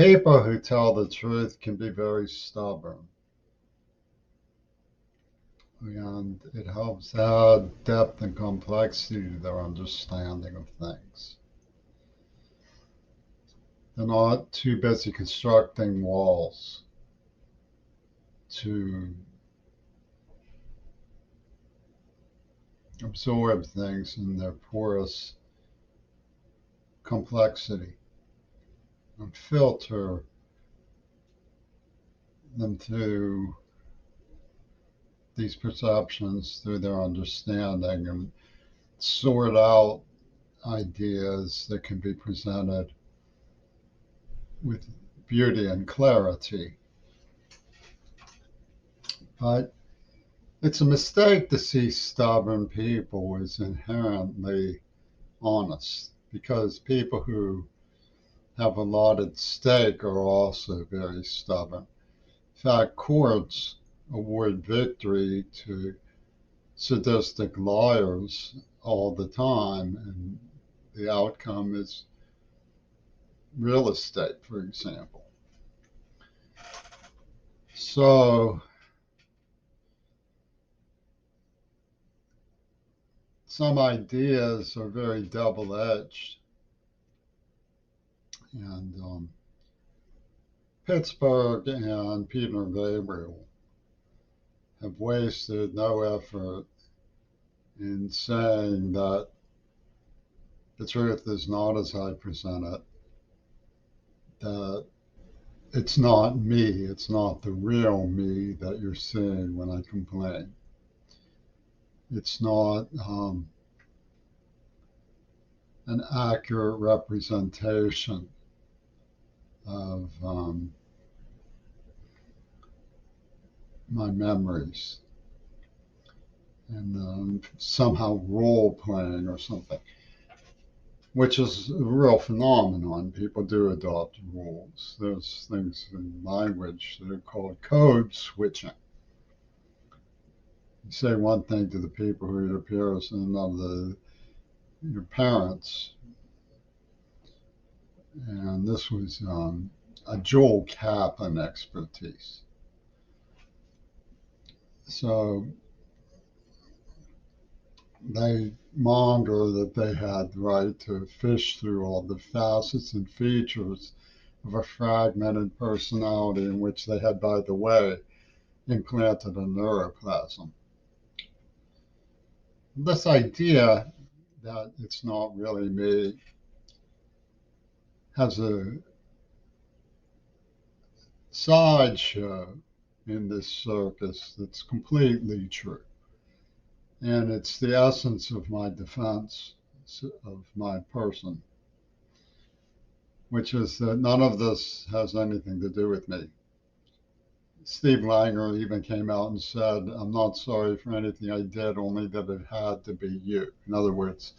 People who tell the truth can be very stubborn, and it helps add depth and complexity to their understanding of things. They're not too busy constructing walls to absorb things in their porous complexity and filter them through these perceptions, through their understanding, and sort out ideas that can be presented with beauty and clarity. But it's a mistake to see stubborn people as inherently honest, because people who have a lot at stake are also very stubborn. In fact, courts award victory to sadistic liars all the time, and the outcome is real estate, for example. So some ideas are very double-edged, and Pittsburgh and Peter Gabriel have wasted no effort in saying that the truth is not as I present it, that it's not me, it's not the real me that you're seeing when I complain. It's not an accurate representation of my memories, and somehow role playing or something, which is a real phenomenon. People do adopt rules. There's things in language that are called code switching. You say one thing to the people who it appears in another, your parents. And this was a Joel Kaplan expertise. So they monitor that they had the right to fish through all the facets and features of a fragmented personality in which they had, by the way, implanted a neuroplasm. This idea that it's not really me has a sideshow in this circus that's completely true. And it's the essence of my defense of my person, which is that none of this has anything to do with me. Steve Langer even came out and said, I'm not sorry for anything I did, only that it had to be you. In other words,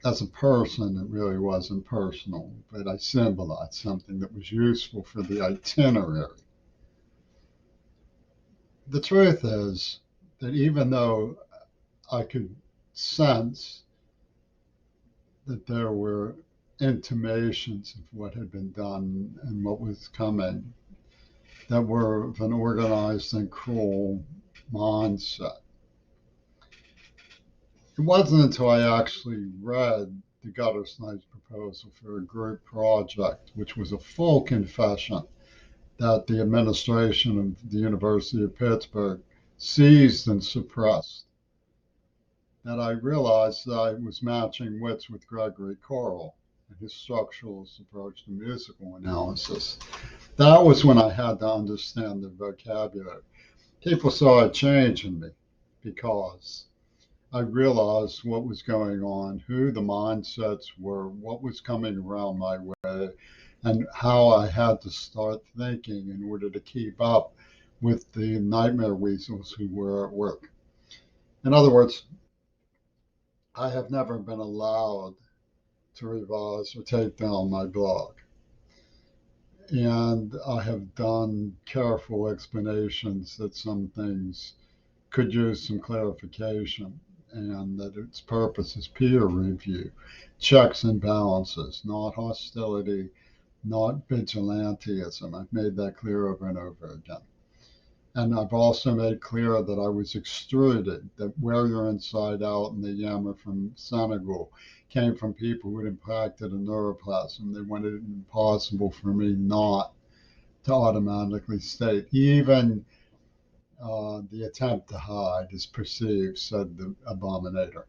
as a person, it really wasn't personal, but I symbolized something that was useful for the itinerary. The truth is that even though I could sense that there were intimations of what had been done and what was coming that were of an organized and cruel mindset. It wasn't until I actually read the Guttersnipe proposal for a group project, which was a full confession that the administration of the University of Pittsburgh seized and suppressed, that I realized that I was matching wits with Gregory Coral and his structuralist approach to musical analysis. That was when I had to understand the vocabulary. People saw a change in me because I realized what was going on, who the mindsets were, what was coming around my way, and how I had to start thinking in order to keep up with the nightmare weasels who were at work. In other words, I have never been allowed to revise or take down my blog. And I have done careful explanations that some things could use some clarification, and that its purpose is peer review, checks and balances, not hostility, not vigilantism. I've made that clear over and over again. And I've also made clear that I was extruded, that Warrior Inside Out and the Yammer from Senegal came from people who had impacted a neuroplasm. They wanted it impossible for me not to automatically state. Even the attempt to hide is perceived, said the abominator.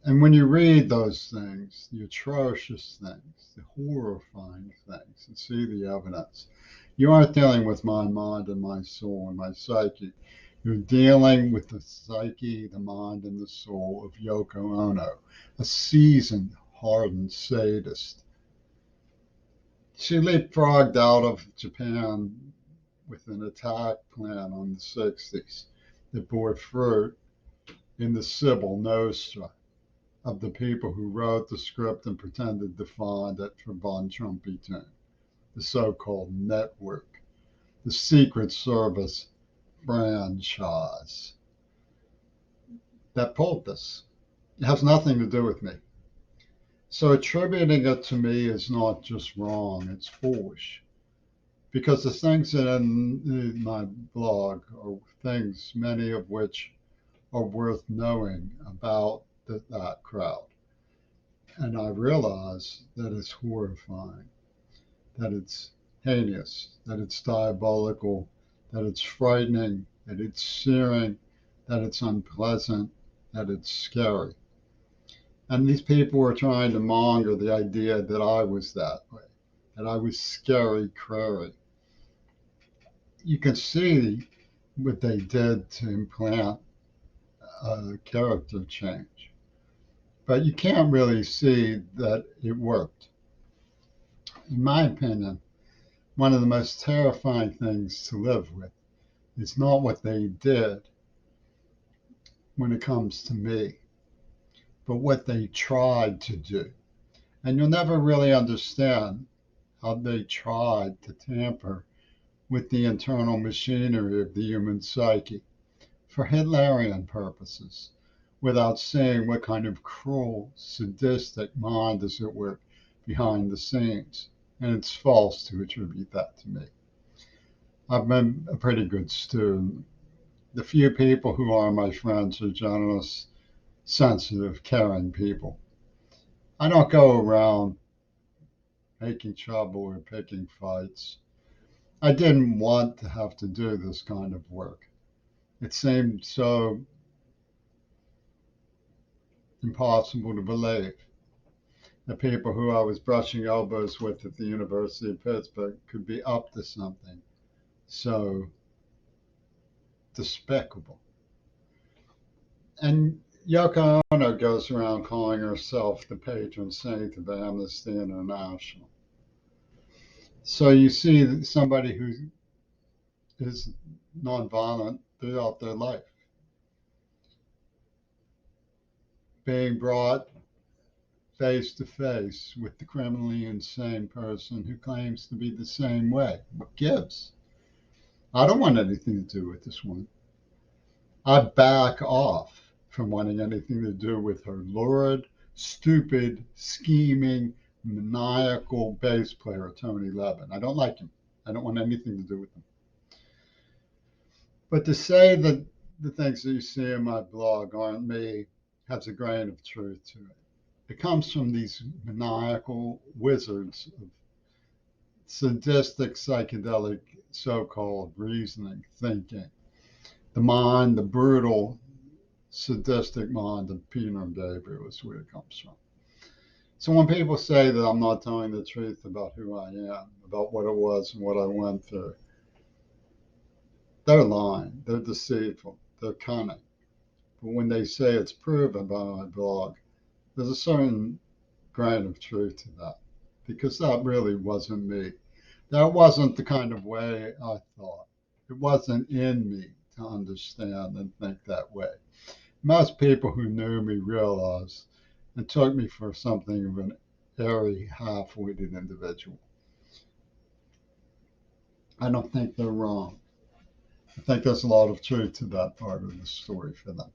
And when you read those things, the atrocious things, the horrifying things, and see the evidence, you aren't dealing with my mind and my soul and my psyche. You're dealing with the psyche, the mind, and the soul of Yoko Ono, a seasoned, hardened sadist. She leapfrogged out of Japan with an attack plan on the 60s that bore fruit in the Sybil Nostra of the people who wrote the script and pretended to find it for Von Trumpetune, the so-called network, the Secret Service franchise that pulled this. It has nothing to do with me. So attributing it to me is not just wrong, it's foolish. Because the things in my blog are things, many of which are worth knowing about that crowd. And I realize that it's horrifying, that it's heinous, that it's diabolical, that it's frightening, that it's searing, that it's unpleasant, that it's scary. And these people were trying to monger the idea that I was that way, that I was scary Crary. You can see what they did to implant a character change, but you can't really see that it worked. In my opinion, one of the most terrifying things to live with is not what they did when it comes to me, but what they tried to do. And you'll never really understand how they tried to tamper with the internal machinery of the human psyche for Hitlerian purposes without seeing what kind of cruel, sadistic mind is at work behind the scenes. And it's false to attribute that to me. I've been a pretty good student. The few people who are my friends are generous, sensitive, caring people. I don't go around making trouble or picking fights. I didn't want to have to do this kind of work. It seemed so impossible to believe that people who I was brushing elbows with at the University of Pittsburgh could be up to something so despicable. And Yoko Ono goes around calling herself the patron saint of Amnesty International. So you see somebody who is nonviolent throughout their life being brought face to face with the criminally insane person who claims to be the same way. What gives? I don't want anything to do with this one. I back off from wanting anything to do with her lurid, stupid, scheming, maniacal bass player, Tony Levin. I don't like him. I don't want anything to do with him. But to say that the things that you see in my blog aren't me has a grain of truth to it. It comes from these maniacal wizards of sadistic, psychedelic, so called reasoning, thinking. The mind, the brutal, sadistic mind of Peter and Gabriel is where it comes from. So when people say that I'm not telling the truth about who I am, about what it was and what I went through, they're lying, they're deceitful, they're cunning. But when they say it's proven by my blog, there's a certain grain of truth to that, because that really wasn't me. That wasn't the kind of way I thought. It wasn't in me to understand and think that way. Most people who knew me realized and took me for something of an airy, half-witted individual. I don't think they're wrong. I think there's a lot of truth to that part of the story for them.